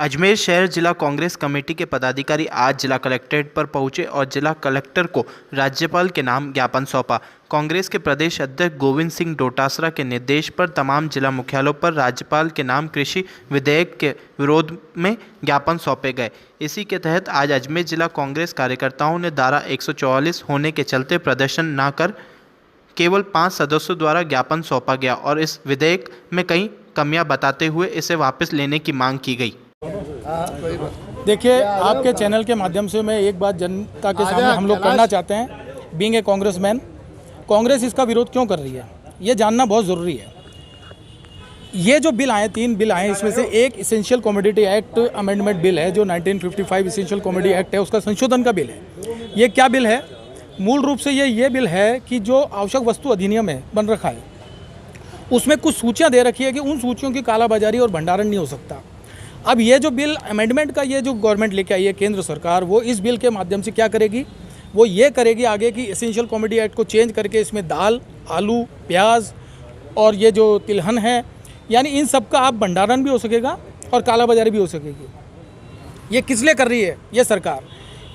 अजमेर शहर जिला कांग्रेस कमेटी के पदाधिकारी आज जिला कलेक्ट्रेट पर पहुंचे और जिला कलेक्टर को राज्यपाल के नाम ज्ञापन सौंपा। कांग्रेस के प्रदेश अध्यक्ष गोविंद सिंह डोटासरा के निर्देश पर तमाम जिला मुख्यालयों पर राज्यपाल के नाम कृषि विधेयक के विरोध में ज्ञापन सौंपे गए। इसी के तहत आज अजमेर जिला कांग्रेस कार्यकर्ताओं ने धारा 144 होने के चलते प्रदर्शन न कर केवल 5 सदस्यों द्वारा ज्ञापन सौंपा गया और इस विधेयक में कई कमियां बताते हुए इसे वापस लेने की मांग की गई। देखिए, आपके चैनल के माध्यम से मैं एक बात जनता के सामने हम लोग करना चाहते हैं। बीइंग ए कांग्रेसमैन, कांग्रेस इसका विरोध क्यों कर रही है ये जानना बहुत ज़रूरी है। ये जो बिल आए, 3 बिल आए, इसमें से एक essential commodity act amendment bill है जो 1955 इसेंशियल कमोडिटी एक्ट है, उसका संशोधन का बिल है। ये क्या बिल है? मूल रूप से ये बिल है कि जो आवश्यक वस्तु अधिनियम है बन रखा है, उसमें कुछ सूचियाँ दे रखी है कि उन सूचियों की कालाबाजारी और भंडारण नहीं हो सकता। अब ये जो बिल अमेंडमेंट का ये जो गवर्नमेंट लेके आई है केंद्र सरकार, वो इस बिल के माध्यम से क्या करेगी? वो ये करेगी आगे कि एसेंशियल कमोडिटी एक्ट को चेंज करके इसमें दाल, आलू, प्याज और ये जो तिलहन है, यानी इन सब का आप भंडारण भी हो सकेगा और कालाबाजारी भी हो सकेगी। ये किस लिए कर रही है ये सरकार?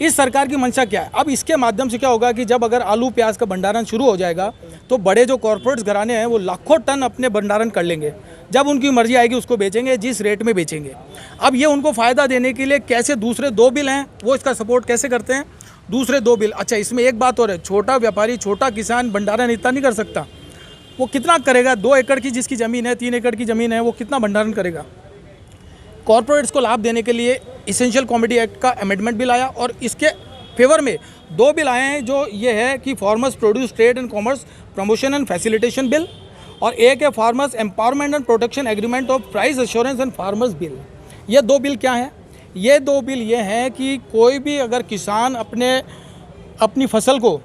इस सरकार की मंशा क्या है? अब इसके माध्यम से क्या होगा कि जब अगर आलू प्याज का भंडारण शुरू हो जाएगा तो बड़े जो कॉरपोरेट्स घराने हैं वो लाखों टन अपने भंडारण कर लेंगे। जब उनकी मर्जी आएगी उसको बेचेंगे, जिस रेट में बेचेंगे। अब ये उनको फ़ायदा देने के लिए कैसे दूसरे 2 बिल हैं वो इसका सपोर्ट कैसे करते हैं? दूसरे 2 बिल, अच्छा इसमें एक बात और है, छोटा व्यापारी, छोटा किसान भंडारण इतना नहीं कर सकता। वो कितना करेगा? 2 एकड़ की जिसकी ज़मीन है, 3 एकड़ की ज़मीन है, वो कितना भंडारण करेगा? कॉरपोरेट्स को लाभ देने के लिए इसेंशियल कमोडिटी एक्ट का अमेंडमेंट बिल आया और इसके फेवर में 2 बिल आए हैं जो ये है कि farmers produce trade and commerce promotion and facilitation bill, और एक है farmers empowerment and protection agreement of price assurance and farmers bill. ये 2 बिल क्या हैं? ये 2 बिल ये हैं कि कोई भी अगर किसान अपनी फसल को,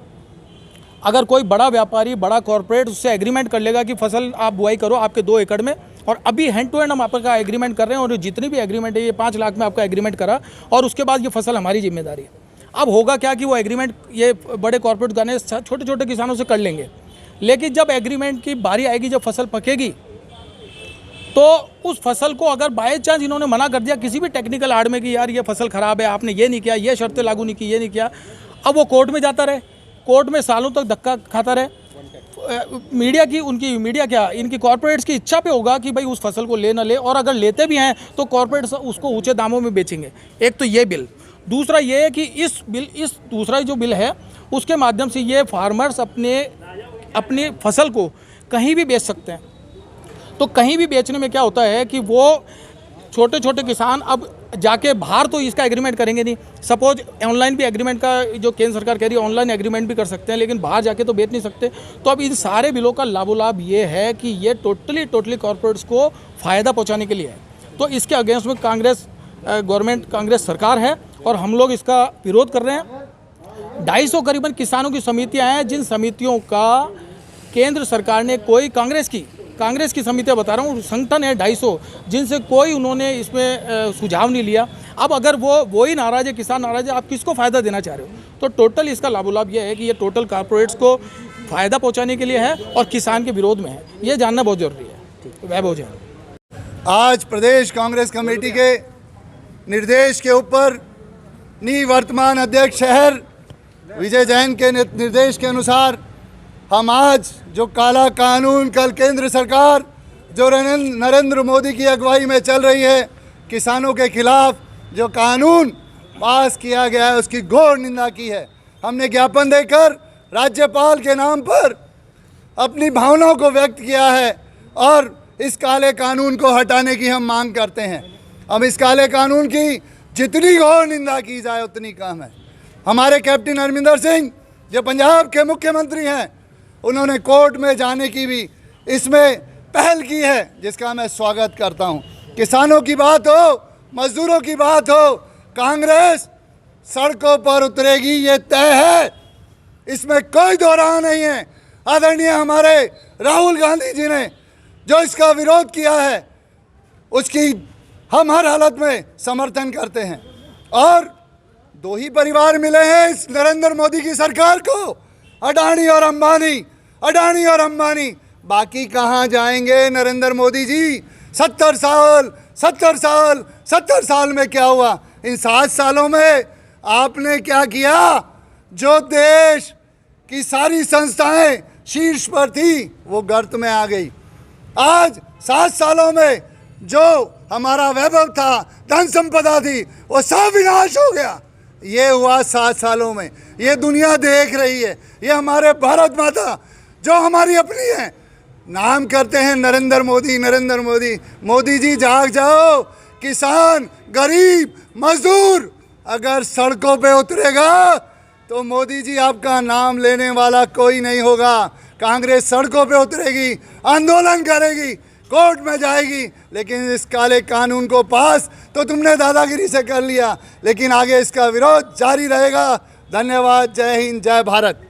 अगर कोई बड़ा व्यापारी, बड़ा कॉरपोरेट उससे एग्रीमेंट कर लेगा कि फसल आप बुआई करो आपके 2 एकड़ में, और अभी हैंड टू हैंड हम आपका एग्रीमेंट कर रहे हैं और जितनी भी एग्रीमेंट है ये 5 लाख में आपका एग्रीमेंट करा और उसके बाद ये फसल हमारी जिम्मेदारी है। अब होगा क्या कि वो एग्रीमेंट ये बड़े कॉरपोरेट गाने छोटे छोटे किसानों से कर लेंगे, लेकिन जब एग्रीमेंट की बारी आएगी, जब फसल पकेगी, तो उस फसल को अगर बाय चांस इन्होंने मना कर दिया किसी भी टेक्निकल आड़ में कि यार ये फसल ख़राब है, आपने ये नहीं किया, ये शर्तें लागू नहीं की, ये नहीं किया, अब वो कोर्ट में जाता रहे, कोर्ट में सालों तक धक्का खाता रहे। इनकी कॉरपोरेट्स की इच्छा पे होगा कि भाई उस फसल को ले ना ले, और अगर लेते भी हैं तो कॉरपोरेट्स उसको ऊंचे दामों में बेचेंगे। एक तो ये बिल। दूसरा ये है कि इस दूसरा जो बिल है उसके माध्यम से ये फार्मर्स अपनी फसल को कहीं भी बेच सकते हैं। तो कहीं भी बेचने में क्या होता है कि वो छोटे छोटे किसान अब जाके बाहर तो इसका एग्रीमेंट करेंगे नहीं। सपोज ऑनलाइन भी एग्रीमेंट का जो केंद्र सरकार कह रही है, ऑनलाइन एग्रीमेंट भी कर सकते हैं, लेकिन बाहर जाके तो बेच नहीं सकते। तो अब इन सारे बिलों का लाभोलाभ ये है कि ये टोटली कॉरपोरेट्स को फ़ायदा पहुंचाने के लिए है। तो इसके अगेंस्ट में कांग्रेस गवर्नमेंट, कांग्रेस सरकार है और हम लोग इसका विरोध कर रहे हैं। 250 करीबन किसानों की समितियाँ हैं, जिन समितियों का केंद्र सरकार ने कोई कांग्रेस की समितियाँ बता रहा हूँ, संगठन है 250, जिनसे कोई उन्होंने इसमें सुझाव नहीं लिया। अब अगर वो ही नाराज़ है, किसान नाराज़ है, आप किसको फ़ायदा देना चाह रहे हो? तो टोटल इसका लाभोलाभ ये है कि ये टोटल कॉरपोरेट्स को फ़ायदा पहुंचाने के लिए है और किसान के विरोध में है। ये जानना बहुत ज़रूरी है। वैभव जैन। आज प्रदेश कांग्रेस कमेटी के निर्देश के ऊपर निवर्तमान अध्यक्ष शहर विजय जैन के निर्देश के अनुसार हम आज जो काला कानून कल केंद्र सरकार जो नरेंद्र मोदी की अगुवाई में चल रही है, किसानों के खिलाफ जो कानून पास किया गया है उसकी घोर निंदा की है। हमने ज्ञापन देकर राज्यपाल के नाम पर अपनी भावनाओं को व्यक्त किया है और इस काले कानून को हटाने की हम मांग करते हैं। अब इस काले कानून की जितनी घोर निंदा की जाए उतनी कम है। हमारे कैप्टन अमरिंदर सिंह जो पंजाब के मुख्यमंत्री हैं, उन्होंने कोर्ट में जाने की भी इसमें पहल की है, जिसका मैं स्वागत करता हूं। किसानों की बात हो, मजदूरों की बात हो, कांग्रेस सड़कों पर उतरेगी, ये तय है, इसमें कोई दो राह नहीं है। आदरणीय हमारे राहुल गांधी जी ने जो इसका विरोध किया है उसकी हम हर हालत में समर्थन करते हैं। और 2 ही परिवार मिले हैं इस नरेंद्र मोदी की सरकार को, अडानी और अंबानी, बाकी कहाँ जाएंगे नरेंद्र मोदी जी? 70 साल 70 साल में क्या हुआ? इन 7 सालों में आपने क्या किया? जो देश की सारी संस्थाएं शीर्ष पर थी वो गर्त में आ गई। आज 7 सालों में जो हमारा वैभव था, धन संपदा थी, वो सब विनाश हो गया। ये हुआ 7 सालों में। ये दुनिया देख रही है। ये हमारे भारत माता जो हमारी अपनी है, नाम करते हैं नरेंद्र मोदी, नरेंद्र मोदी। मोदी जी जाग जाओ। किसान, गरीब, मजदूर अगर सड़कों पे उतरेगा तो मोदी जी आपका नाम लेने वाला कोई नहीं होगा। कांग्रेस सड़कों पे उतरेगी, आंदोलन करेगी, कोर्ट में जाएगी, लेकिन इस काले कानून को पास तो तुमने दादागिरी से कर लिया, लेकिन आगे इसका विरोध जारी रहेगा। धन्यवाद। जय हिंद, जय भारत।